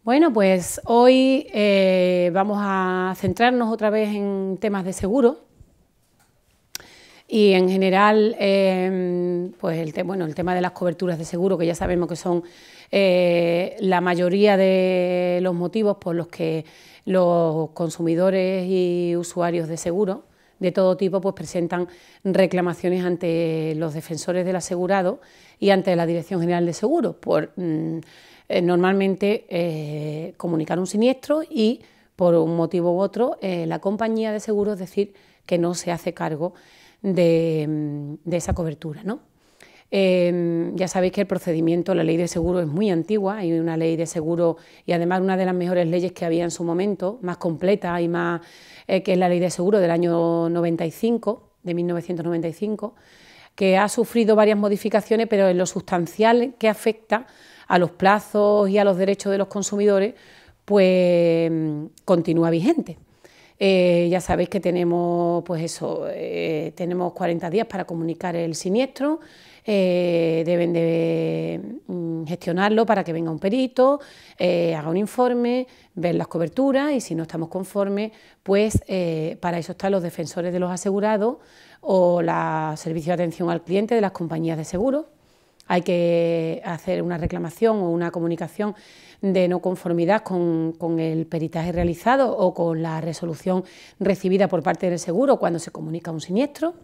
Bueno, pues hoy vamos a centrarnos otra vez en temas de seguro y en general pues el tema de las coberturas de seguro, que ya sabemos que son la mayoría de los motivos por los que los consumidores y usuarios de seguro de todo tipo pues presentan reclamaciones ante los defensores del asegurado y ante la Dirección General de Seguros por normalmente comunicar un siniestro y por un motivo u otro la compañía de seguros decir que no se hace cargo de esa cobertura, ¿no? Ya sabéis que el procedimiento, la ley de seguro es muy antigua, hay una ley de seguro y además una de las mejores leyes que había en su momento, más completa y más que es la ley de seguro del año 95, de 1995, que ha sufrido varias modificaciones, pero en lo sustancial que afecta a los plazos y a los derechos de los consumidores, pues continúa vigente. Ya sabéis que tenemos, tenemos 40 días para comunicar el siniestro, deben de gestionarlo para que venga un perito, haga un informe, ver las coberturas y si no estamos conformes, pues para eso están los defensores de los asegurados o los servicios de atención al cliente de las compañías de seguros. Hay que hacer una reclamación o una comunicación de no conformidad con el peritaje realizado o con la resolución recibida por parte del seguro cuando se comunica un siniestro.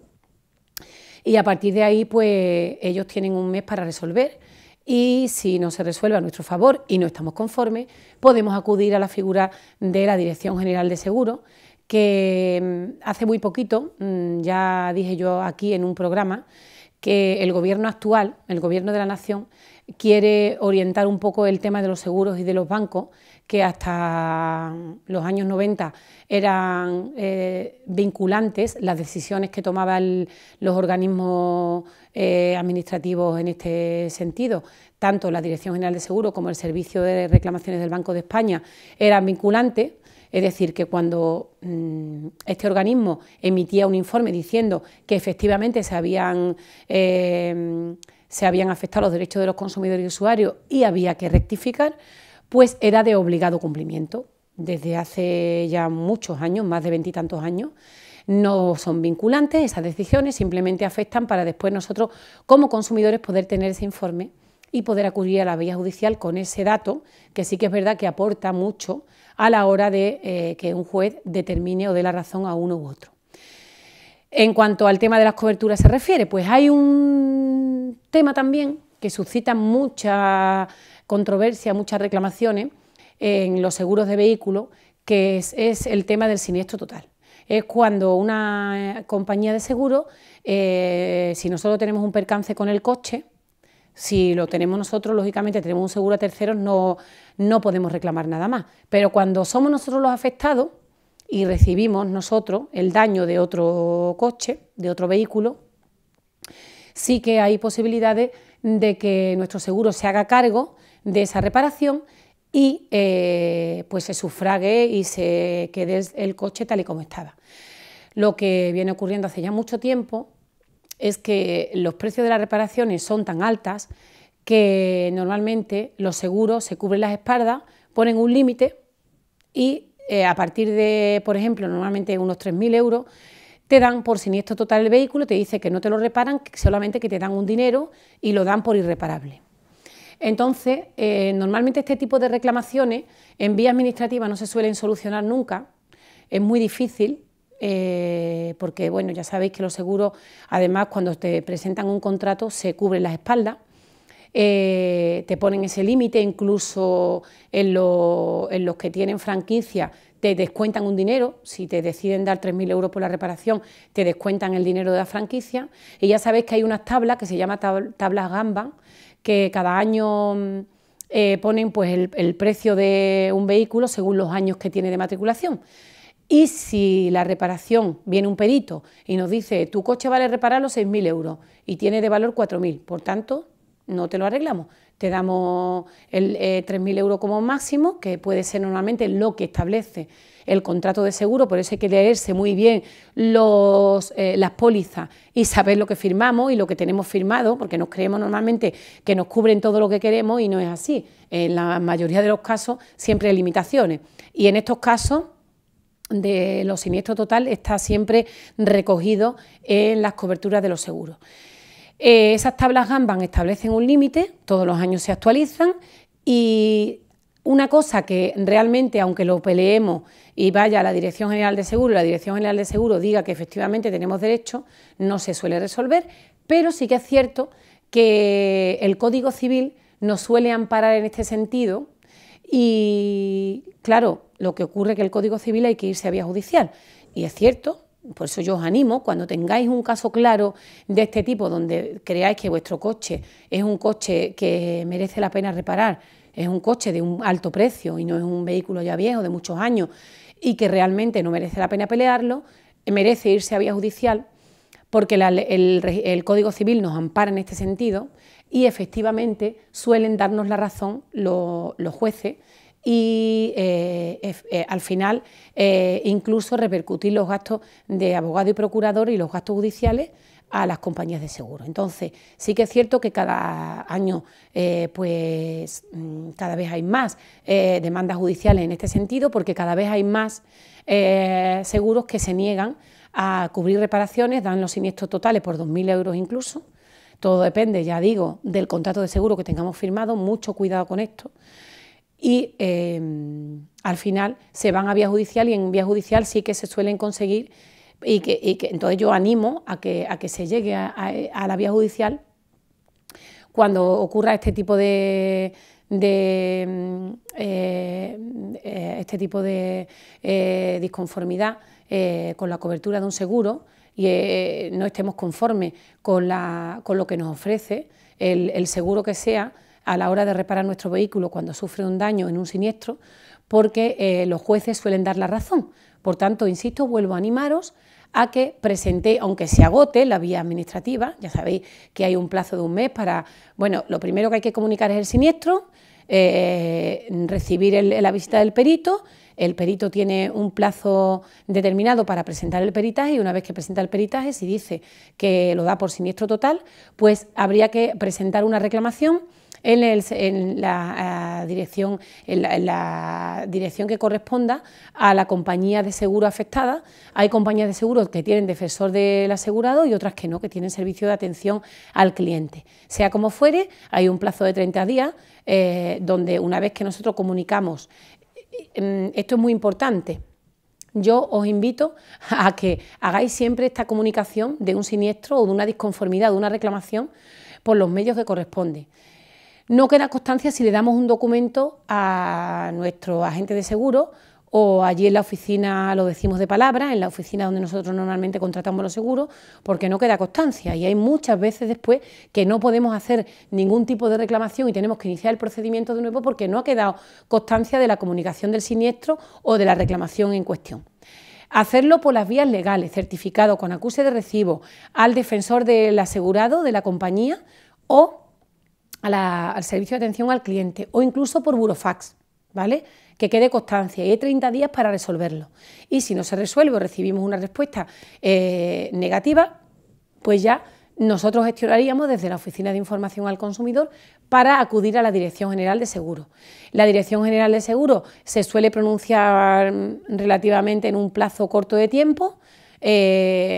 Y a partir de ahí, pues ellos tienen un mes para resolver y si no se resuelve a nuestro favor y no estamos conformes, podemos acudir a la figura de la Dirección General de Seguros, que hace muy poquito, ya dije yo aquí en un programa, que el gobierno actual, el gobierno de la nación, quiere orientar un poco el tema de los seguros y de los bancos, que hasta los años 90 eran vinculantes las decisiones que tomaban los organismos administrativos en este sentido. Tanto la Dirección General de Seguros como el Servicio de Reclamaciones del Banco de España eran vinculantes. Es decir, que cuando este organismo emitía un informe diciendo que efectivamente se habían afectado los derechos de los consumidores y usuarios y había que rectificar, pues era de obligado cumplimiento. Desde hace ya muchos años, más de 20 y tantos años, no son vinculantes esas decisiones, simplemente afectan para después nosotros como consumidores poder tener ese informe y poder acudir a la vía judicial con ese dato, que sí que es verdad que aporta mucho a la hora de que un juez determine o dé la razón a uno u otro. En cuanto al tema de las coberturas se refiere, pues hay un tema también que suscita mucha controversia, muchas reclamaciones en los seguros de vehículos, que es el tema del siniestro total. Es cuando una compañía de seguros, si nosotros tenemos un percance con el coche, si lo tenemos nosotros, lógicamente tenemos un seguro a terceros, no podemos reclamar nada más. Pero cuando somos nosotros los afectados y recibimos nosotros el daño de otro coche, de otro vehículo, sí que hay posibilidades de que nuestro seguro se haga cargo de esa reparación y pues se sufrague y se quede el coche tal y como estaba. Lo que viene ocurriendo hace ya mucho tiempo es que los precios de las reparaciones son tan altas que normalmente los seguros se cubren las espaldas, ponen un límite y a partir de, por ejemplo, normalmente unos 3.000 euros, te dan por siniestro total el vehículo, te dice que no te lo reparan, solamente que te dan un dinero y lo dan por irreparable. Entonces, normalmente este tipo de reclamaciones en vía administrativa no se suelen solucionar nunca, es muy difícil. Porque bueno, ya sabéis que los seguros, además cuando te presentan un contrato se cubren las espaldas, te ponen ese límite, incluso en los que tienen franquicia te descuentan un dinero, si te deciden dar 3.000 euros por la reparación te descuentan el dinero de la franquicia y ya sabéis que hay unas tablas que se llaman tablas Gamba, que cada año ponen pues el precio de un vehículo según los años que tiene de matriculación. Y si la reparación, viene un perito y nos dice tu coche vale repararlo 6.000 euros y tiene de valor 4.000, por tanto no te lo arreglamos, te damos 3.000 euros como máximo, que puede ser normalmente lo que establece el contrato de seguro, por eso hay que leerse muy bien las pólizas y saber lo que firmamos y lo que tenemos firmado, porque nos creemos normalmente que nos cubren todo lo que queremos y no es así. En la mayoría de los casos siempre hay limitaciones, y en estos casos de los siniestros total está siempre recogido en las coberturas de los seguros. Esas tablas Kanban establecen un límite, todos los años se actualizan, y una cosa que realmente, aunque lo peleemos y vaya a la Dirección General de Seguro y la Dirección General de Seguro diga que efectivamente tenemos derecho, no se suele resolver, pero sí que es cierto que el Código Civil nos suele amparar en este sentido y, claro, lo que ocurre es que el Código Civil hay que irse a vía judicial, y es cierto. Por eso yo os animo, cuando tengáis un caso claro de este tipo, donde creáis que vuestro coche es un coche que merece la pena reparar, es un coche de un alto precio y no es un vehículo ya viejo de muchos años y que realmente no merece la pena pelearlo, merece irse a vía judicial, porque el Código Civil nos ampara en este sentido y efectivamente suelen darnos la razón los jueces, y al final incluso repercutir los gastos de abogado y procurador y los gastos judiciales a las compañías de seguro. Entonces, sí que es cierto que cada año cada vez hay más demandas judiciales en este sentido, porque cada vez hay más seguros que se niegan a cubrir reparaciones, dan los siniestros totales por 2.000 euros incluso. Todo depende, ya digo, del contrato de seguro que tengamos firmado, mucho cuidado con esto. Y al final se van a vía judicial, y en vía judicial sí que se suelen conseguir, y que entonces yo animo a que se llegue a la vía judicial cuando ocurra este tipo de disconformidad con la cobertura de un seguro y no estemos conformes con lo que nos ofrece el seguro que sea a la hora de reparar nuestro vehículo cuando sufre un daño en un siniestro, porque los jueces suelen dar la razón. Por tanto, insisto, vuelvo a animaros a que presentéis, aunque se agote la vía administrativa, ya sabéis que hay un plazo de un mes para, bueno, lo primero que hay que comunicar es el siniestro, recibir la visita del perito. El perito tiene un plazo determinado para presentar el peritaje, y una vez que presenta el peritaje, si dice que lo da por siniestro total, pues habría que presentar una reclamación en la dirección que corresponda a la compañía de seguro afectada. Hay compañías de seguros que tienen defensor del asegurado y otras que no, que tienen servicio de atención al cliente. Sea como fuere, hay un plazo de 30 días donde, una vez que nosotros comunicamos, esto es muy importante. Yo os invito a que hagáis siempre esta comunicación de un siniestro o de una disconformidad, de una reclamación, por los medios que corresponde. No queda constancia si le damos un documento a nuestro agente de seguro, o allí en la oficina lo decimos de palabra, en la oficina donde nosotros normalmente contratamos los seguros, porque no queda constancia, y hay muchas veces después que no podemos hacer ningún tipo de reclamación y tenemos que iniciar el procedimiento de nuevo porque no ha quedado constancia de la comunicación del siniestro o de la reclamación en cuestión. Hacerlo por las vías legales, certificado con acuse de recibo al defensor del asegurado, de la compañía, o al servicio de atención al cliente, o incluso por burofax, ¿vale? Que quede constancia, y hay 30 días para resolverlo. Y si no se resuelve o recibimos una respuesta negativa, pues ya nosotros gestionaríamos desde la Oficina de Información al Consumidor para acudir a la Dirección General de Seguros. La Dirección General de Seguros se suele pronunciar relativamente en un plazo corto de tiempo,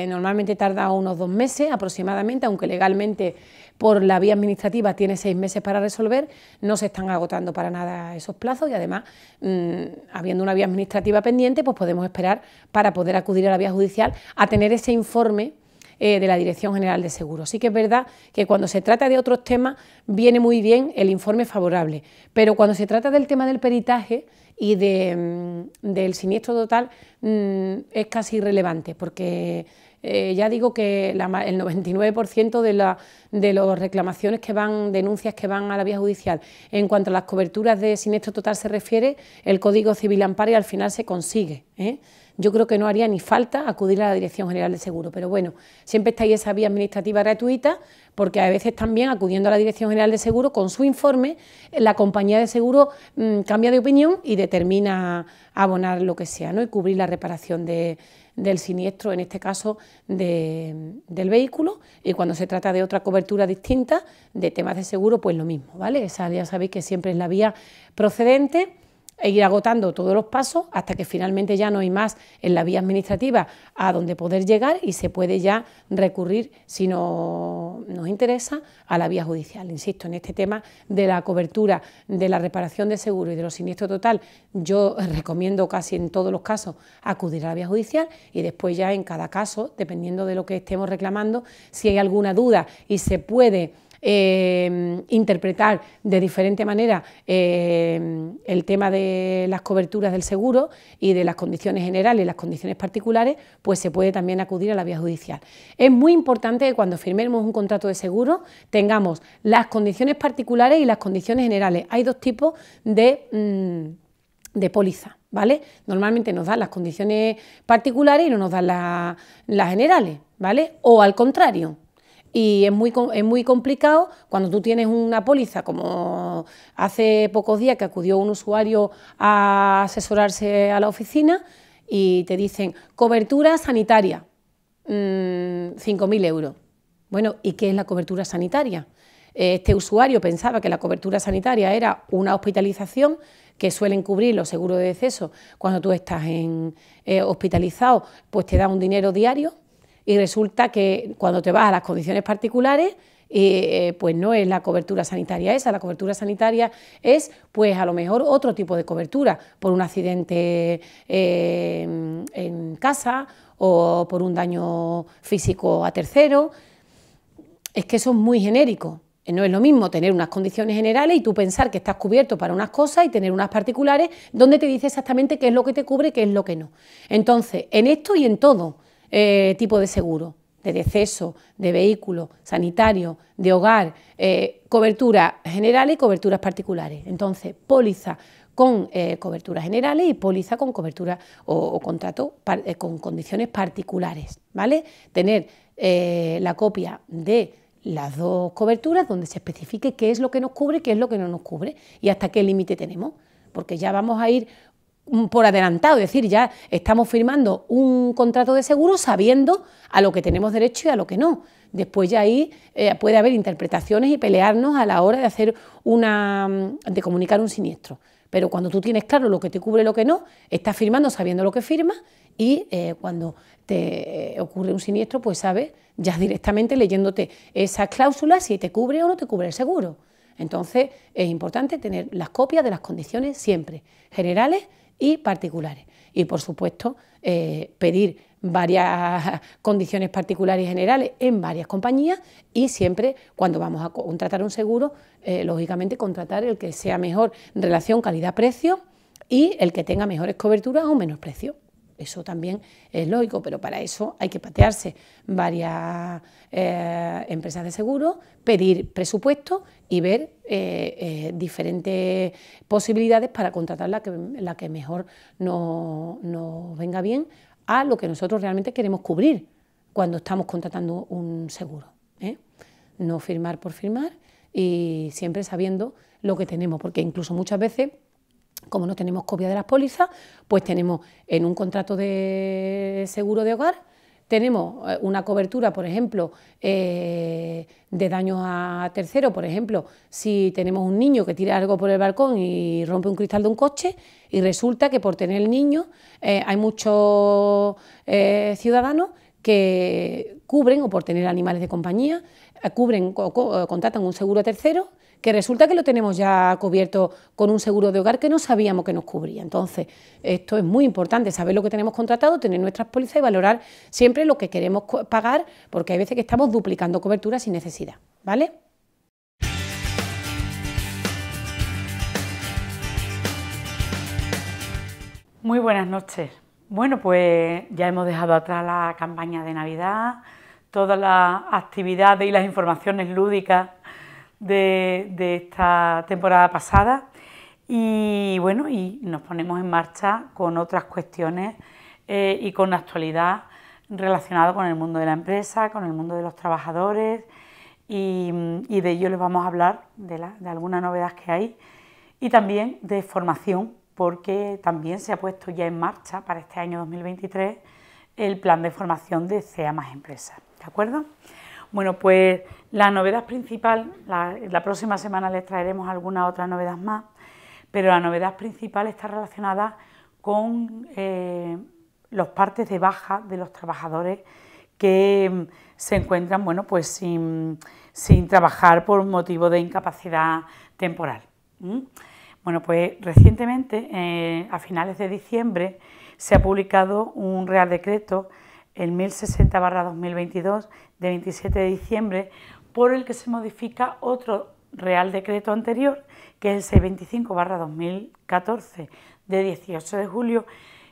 normalmente tarda unos 2 meses aproximadamente, aunque legalmente por la vía administrativa tiene 6 meses para resolver. No se están agotando para nada esos plazos, y además, habiendo una vía administrativa pendiente, pues podemos esperar para poder acudir a la vía judicial a tener ese informe de la Dirección General de Seguros. Sí que es verdad que cuando se trata de otros temas viene muy bien el informe favorable, pero cuando se trata del tema del peritaje y del siniestro total es casi irrelevante, porque ya digo que el 99% de las reclamaciones denuncias que van a la vía judicial, en cuanto a las coberturas de siniestro total se refiere, el Código Civil ampara y al final se consigue, yo creo que no haría ni falta acudir a la Dirección General de Seguro, pero bueno, siempre está ahí esa vía administrativa gratuita, porque a veces también acudiendo a la Dirección General de Seguro con su informe, la compañía de seguro cambia de opinión y determina abonar lo que sea, ¿no? Y cubrir la reparación del siniestro, en este caso del vehículo, y cuando se trata de otra cobertura distinta, de temas de seguro, pues lo mismo, ¿vale? Esa ya sabéis que siempre es la vía procedente, e ir agotando todos los pasos hasta que finalmente ya no hay más en la vía administrativa a donde poder llegar y se puede ya recurrir, si no nos interesa, a la vía judicial. Insisto, en este tema de la cobertura, de la reparación de seguro y de los siniestros total, yo recomiendo casi en todos los casos acudir a la vía judicial y después ya en cada caso, dependiendo de lo que estemos reclamando, si hay alguna duda y se puede interpretar de diferente manera el tema de las coberturas del seguro y de las condiciones generales y las condiciones particulares, pues se puede también acudir a la vía judicial. Es muy importante que cuando firmemos un contrato de seguro tengamos las condiciones particulares y las condiciones generales. Hay dos tipos de póliza, ¿vale? Normalmente nos dan las condiciones particulares y no nos dan las generales, ¿vale? O al contrario. Y es muy complicado cuando tú tienes una póliza, como hace pocos días que acudió un usuario a asesorarse a la oficina y te dicen cobertura sanitaria, 5.000 euros. Bueno, ¿y qué es la cobertura sanitaria? Este usuario pensaba que la cobertura sanitaria era una hospitalización que suelen cubrir los seguros de deceso cuando tú estás hospitalizado, pues te da un dinero diario. Y resulta que cuando te vas a las condiciones particulares, pues no es la cobertura sanitaria esa, la cobertura sanitaria es pues a lo mejor otro tipo de cobertura, por un accidente en casa o por un daño físico a tercero. Es que eso es muy genérico. No es lo mismo tener unas condiciones generales y tú pensar que estás cubierto para unas cosas y tener unas particulares donde te dice exactamente qué es lo que te cubre y qué es lo que no. Entonces, en esto y en todo tipo de seguro, de deceso, de vehículo, sanitario, de hogar, coberturas generales y coberturas particulares. Entonces, póliza con coberturas generales y póliza con cobertura o contrato con condiciones particulares, ¿vale? Tener la copia de las dos coberturas donde se especifique qué es lo que nos cubre y qué es lo que no nos cubre y hasta qué límite tenemos, porque ya vamos a ir por adelantado, es decir, ya estamos firmando un contrato de seguro sabiendo a lo que tenemos derecho y a lo que no. Después ya ahí puede haber interpretaciones y pelearnos a la hora de hacer de comunicar un siniestro. Pero cuando tú tienes claro lo que te cubre y lo que no, estás firmando sabiendo lo que firmas y cuando te ocurre un siniestro, pues sabes ya directamente leyéndote esas cláusulas si te cubre o no te cubre el seguro. Entonces es importante tener las copias de las condiciones siempre, generales y particulares. Y por supuesto pedir varias condiciones particulares y generales en varias compañías y siempre cuando vamos a contratar un seguro, lógicamente contratar el que sea mejor relación calidad-precio y el que tenga mejores coberturas o menos precio. Eso también es lógico, pero para eso hay que patearse varias empresas de seguro, pedir presupuesto y ver diferentes posibilidades para contratar la que mejor nos venga bien a lo que nosotros realmente queremos cubrir cuando estamos contratando un seguro, ¿eh? No firmar por firmar y siempre sabiendo lo que tenemos, porque incluso muchas veces, como no tenemos copia de las pólizas, pues tenemos en un contrato de seguro de hogar, tenemos una cobertura, por ejemplo, de daños a terceros, por ejemplo, si tenemos un niño que tira algo por el balcón y rompe un cristal de un coche y resulta que por tener el niño hay muchos ciudadanos que cubren, o por tener animales de compañía, contratan un seguro a tercero, que resulta que lo tenemos ya cubierto con un seguro de hogar que no sabíamos que nos cubría. Entonces, esto es muy importante, saber lo que tenemos contratado, tener nuestras pólizas y valorar siempre lo que queremos pagar, porque hay veces que estamos duplicando cobertura sin necesidad, ¿vale? Muy buenas noches. Bueno, pues ya hemos dejado atrás la campaña de Navidad, todas las actividades y las informaciones lúdicas de esta temporada pasada y bueno, y nos ponemos en marcha con otras cuestiones y con actualidad relacionado con el mundo de la empresa, con el mundo de los trabajadores y de ello les vamos a hablar de alguna novedad que hay y también de formación, porque también se ha puesto ya en marcha para este año 2023 el plan de formación de CEA más Empresas, ¿de acuerdo? Bueno, pues la novedad principal, la próxima semana les traeremos alguna otra novedad más, pero la novedad principal está relacionada con los partes de baja de los trabajadores que se encuentran, bueno, pues sin trabajar por motivo de incapacidad temporal. Bueno, pues recientemente, a finales de diciembre, se ha publicado un Real Decreto, el 1060/2022, de 27 de diciembre, por el que se modifica otro Real Decreto anterior, que es el 625/2014, de 18 de julio,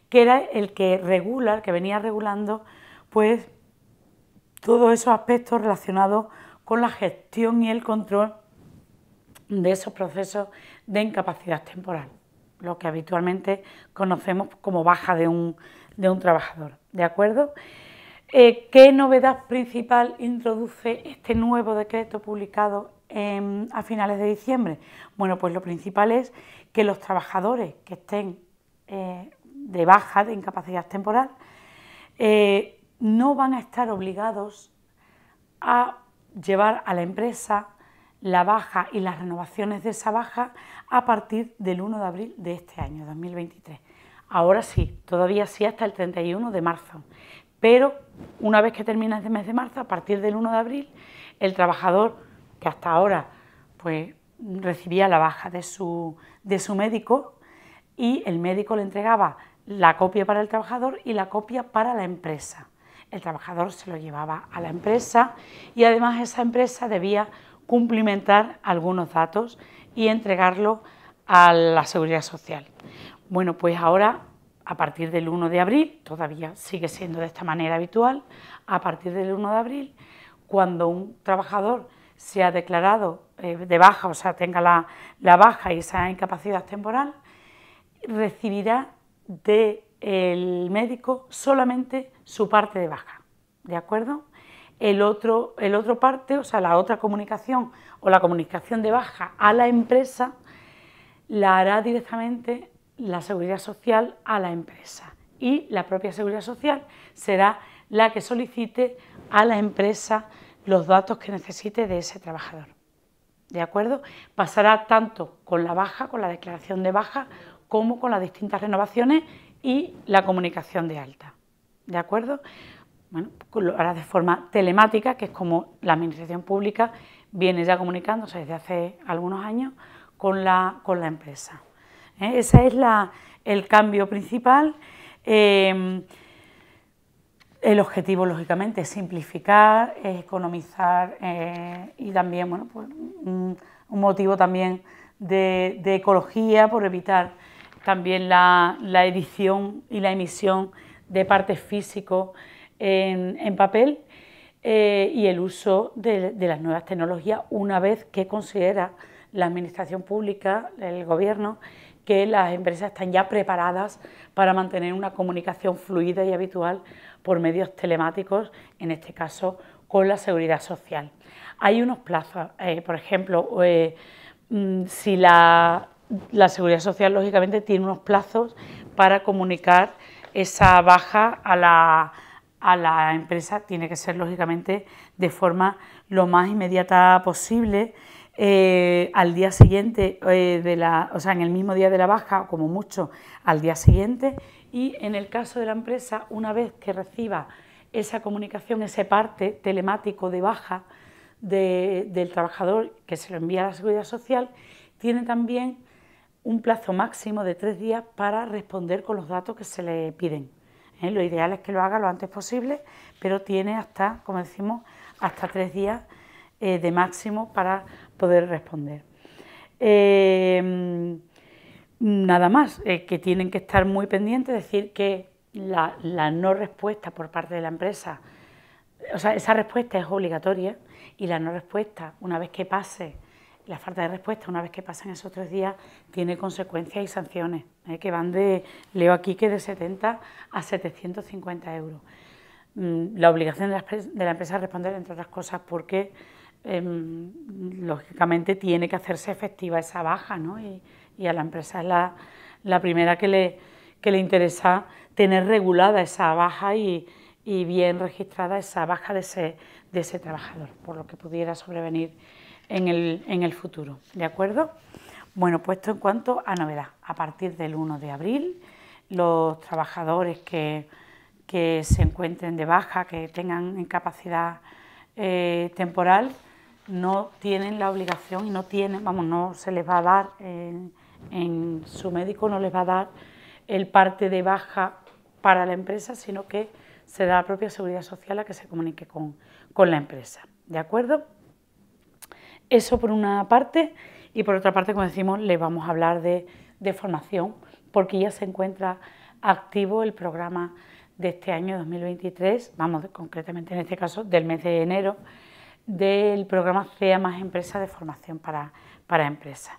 que era el que regula, el que venía regulando, pues todos esos aspectos relacionados con la gestión y el control de esos procesos de incapacidad temporal, lo que habitualmente conocemos como baja de un trabajador, ¿de acuerdo? ¿Qué novedad principal introduce este nuevo decreto publicado a finales de diciembre? Bueno, pues lo principal es que los trabajadores que estén de baja, de incapacidad temporal, no van a estar obligados a llevar a la empresa la baja y las renovaciones de esa baja a partir del 1 de abril de este año, 2023. Ahora sí, todavía sí hasta el 31 de marzo, pero una vez que termina este mes de marzo, a partir del 1 de abril, el trabajador que hasta ahora pues recibía la baja de su médico y el médico le entregaba la copia para el trabajador y la copia para la empresa. El trabajador se lo llevaba a la empresa y además esa empresa debía cumplimentar algunos datos y entregarlo a la Seguridad Social. Bueno, pues ahora, a partir del 1 de abril, todavía sigue siendo de esta manera habitual, a partir del 1 de abril, cuando un trabajador se ha declarado de baja, o sea, tenga la baja y esa incapacidad temporal, recibirá del médico solamente su parte de baja, ¿de acuerdo? El otro parte, o sea, la otra comunicación o la comunicación de baja a la empresa la hará directamente la Seguridad Social a la empresa y la propia Seguridad Social será la que solicite a la empresa los datos que necesite de ese trabajador, ¿de acuerdo? Pasará tanto con la baja, con la declaración de baja, como con las distintas renovaciones y la comunicación de alta, ¿de acuerdo? Bueno, lo hará de forma telemática, que es como la administración pública viene ya comunicándose desde hace algunos años con la empresa. Ese es el cambio principal. El objetivo, lógicamente, es simplificar, es economizar y también, bueno, pues, un motivo también de ecología, por evitar también la edición y la emisión de partes físicos en papel y el uso de las nuevas tecnologías una vez que considera la administración pública, el gobierno, que las empresas están ya preparadas para mantener una comunicación fluida y habitual por medios telemáticos, en este caso con la Seguridad Social. Hay unos plazos, por ejemplo, si la Seguridad Social lógicamente tiene unos plazos para comunicar esa baja a la empresa, tiene que ser lógicamente de forma lo más inmediata posible, al día siguiente o sea, en el mismo día de la baja, o como mucho al día siguiente, y en el caso de la empresa, una vez que reciba esa comunicación, ese parte telemático de baja del trabajador que se lo envía a la Seguridad Social, tiene también un plazo máximo de 3 días para responder con los datos que se le piden. Lo ideal es que lo haga lo antes posible, pero tiene hasta, como decimos, hasta 3 días de máximo para poder responder. Nada más, que tienen que estar muy pendientes, decir que la no respuesta por parte de la empresa, o sea, esa respuesta es obligatoria y la no respuesta, una vez que pase La falta de respuesta, una vez que pasan esos 3 días, tiene consecuencias y sanciones, que van de, leo aquí que de 70 a 750 euros. La obligación de la empresa es responder, entre otras cosas, porque lógicamente tiene que hacerse efectiva esa baja, ¿no? Y a la empresa es la primera que le interesa tener regulada esa baja y bien registrada esa baja de ese trabajador, por lo que pudiera sobrevenir en el futuro, ¿de acuerdo? Bueno, pues esto en cuanto a novedad. A partir del 1 de abril, los trabajadores que se encuentren de baja, que tengan incapacidad temporal, no tienen la obligación y no se les va a dar, en su médico no les va a dar el parte de baja para la empresa, sino que será la propia Seguridad Social la que se comunique con la empresa, ¿de acuerdo? Eso por una parte, y por otra parte, como decimos, les vamos a hablar de formación, porque ya se encuentra activo el programa de este año 2023, concretamente en este caso del mes de enero, del programa CEA más Empresas de formación para empresas.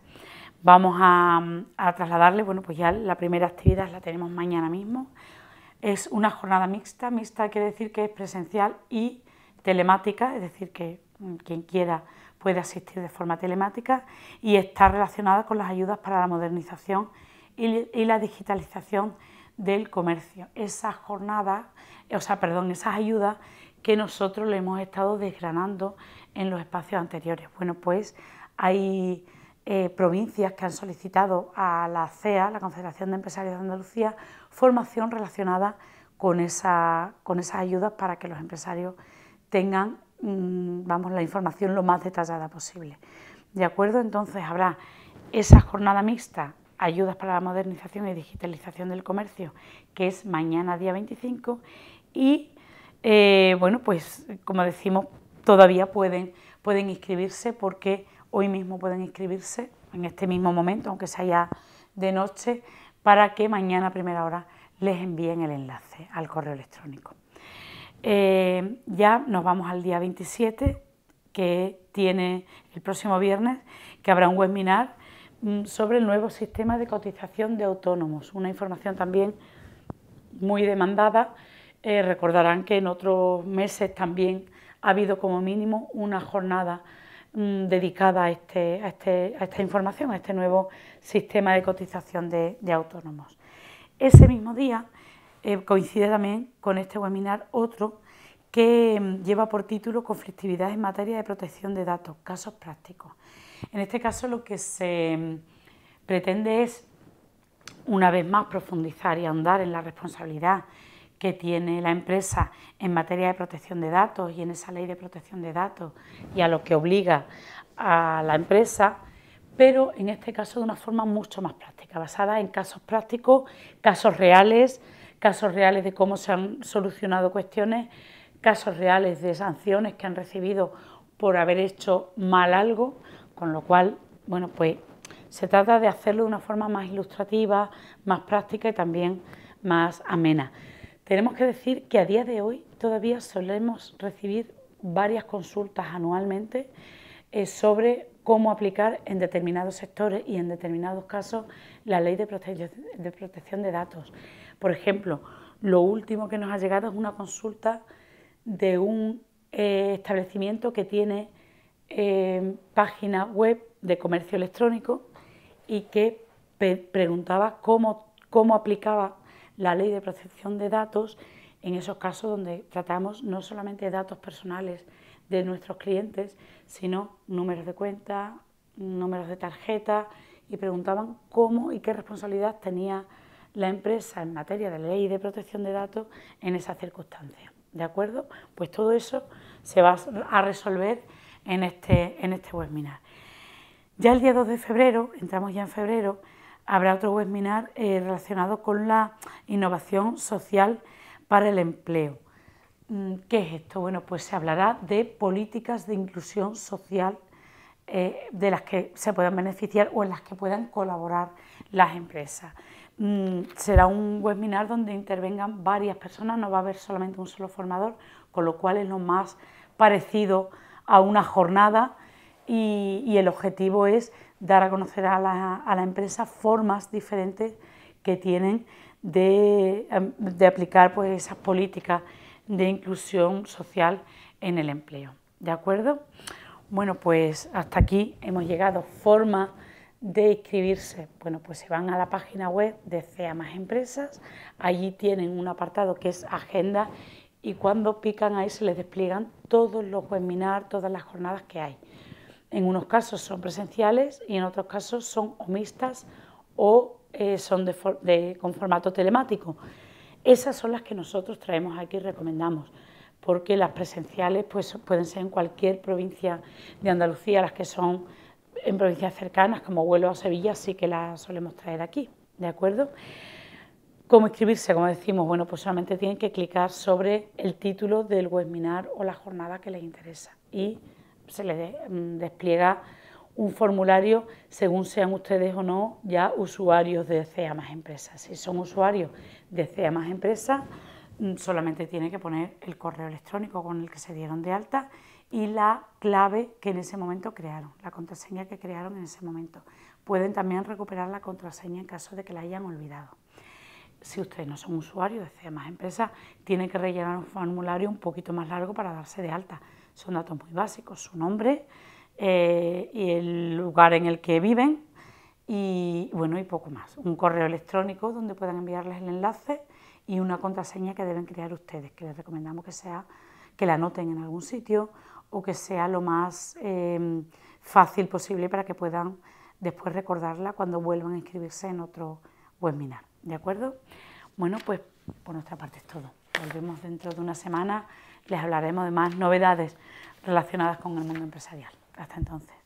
Vamos a trasladarle, bueno, pues ya la primera actividad la tenemos mañana mismo. Es una jornada mixta quiere decir que es presencial y telemática, es decir, que quien quiera puede asistir de forma telemática, y está relacionada con las ayudas para la modernización y la digitalización del comercio. Esas ayudas que nosotros le hemos estado desgranando en los espacios anteriores. Bueno, pues hay provincias que han solicitado a la CEA, la Confederación de Empresarios de Andalucía, formación relacionada con esas ayudas para que los empresarios tengan la información lo más detallada posible. ¿De acuerdo? Entonces habrá esa jornada mixta, ayudas para la modernización y digitalización del comercio, que es mañana día 25, y bueno, pues como decimos, todavía pueden inscribirse, porque hoy mismo pueden inscribirse en este mismo momento, aunque sea ya de noche, para que mañana a primera hora les envíen el enlace al correo electrónico. Ya nos vamos al día 27, que tiene el próximo viernes, que habrá un webinar sobre el nuevo sistema de cotización de autónomos, una información también muy demandada. Recordarán que en otros meses también ha habido como mínimo una jornada dedicada a esta información, a este nuevo sistema de cotización de autónomos. Ese mismo día coincide también con este webinar otro que lleva por título Conflictividad en materia de protección de datos, casos prácticos. En este caso lo que se pretende es, una vez más, profundizar y ahondar en la responsabilidad que tiene la empresa en materia de protección de datos y en esa ley de protección de datos y a lo que obliga a la empresa, pero en este caso de una forma mucho más práctica, basada en casos prácticos, casos reales de cómo se han solucionado cuestiones, casos reales de sanciones que han recibido por haber hecho mal algo, con lo cual, bueno, pues se trata de hacerlo de una forma más ilustrativa, más práctica y también más amena. Tenemos que decir que a día de hoy todavía solemos recibir varias consultas anualmente sobre cómo aplicar en determinados sectores y en determinados casos la ley de protección de datos. Por ejemplo, lo último que nos ha llegado es una consulta de un establecimiento que tiene página web de comercio electrónico y que preguntaba cómo aplicaba la ley de protección de datos en esos casos donde tratamos no solamente datos personales de nuestros clientes, sino números de cuenta, números de tarjeta, y preguntaban cómo y qué responsabilidad tenía la empresa en materia de ley de protección de datos en esas circunstancias. ¿De acuerdo? Pues todo eso se va a resolver en este webinar. Ya el día 2 de febrero, entramos ya en febrero, habrá otro webinar relacionado con la innovación social para el empleo. ¿Qué es esto? Bueno, pues se hablará de políticas de inclusión social de las que se puedan beneficiar o en las que puedan colaborar las empresas. Será un webinar donde intervengan varias personas, no va a haber solamente un solo formador, con lo cual es lo más parecido a una jornada y el objetivo es dar a conocer a la empresa formas diferentes que tienen de aplicar pues, esas políticas de inclusión social en el empleo. ¿De acuerdo? Bueno, pues hasta aquí hemos llegado. Forma de inscribirse. Bueno, pues se van a la página web de CEA Más Empresas, allí tienen un apartado que es agenda y cuando pican ahí se les despliegan todos los webinars, todas las jornadas que hay. En unos casos son presenciales y en otros casos son o mixtas o son con formato telemático. Esas son las que nosotros traemos aquí y recomendamos, porque las presenciales pues, pueden ser en cualquier provincia de Andalucía, las que son en provincias cercanas como Huelva o Sevilla sí que las solemos traer aquí, ¿de acuerdo? ¿Cómo inscribirse? Como decimos, bueno, pues solamente tienen que clicar sobre el título del webinar o la jornada que les interesa y se les despliega un formulario según sean ustedes o no ya usuarios de CEA Más Empresas. Si son usuarios de CEA Más Empresas, solamente tienen que poner el correo electrónico con el que se dieron de alta y la clave que en ese momento crearon, la contraseña que crearon en ese momento. Pueden también recuperar la contraseña en caso de que la hayan olvidado. Si ustedes no son usuarios de CEA Más Empresas, tienen que rellenar un formulario un poquito más largo para darse de alta. Son datos muy básicos, su nombre y el lugar en el que viven y, bueno, y poco más. Un correo electrónico donde puedan enviarles el enlace y una contraseña que deben crear ustedes, que les recomendamos que la anoten en algún sitio o que sea lo más fácil posible para que puedan después recordarla cuando vuelvan a inscribirse en otro webinar, ¿de acuerdo? Bueno, pues por nuestra parte es todo. Volvemos dentro de una semana, les hablaremos de más novedades relacionadas con el mundo empresarial. Hasta entonces.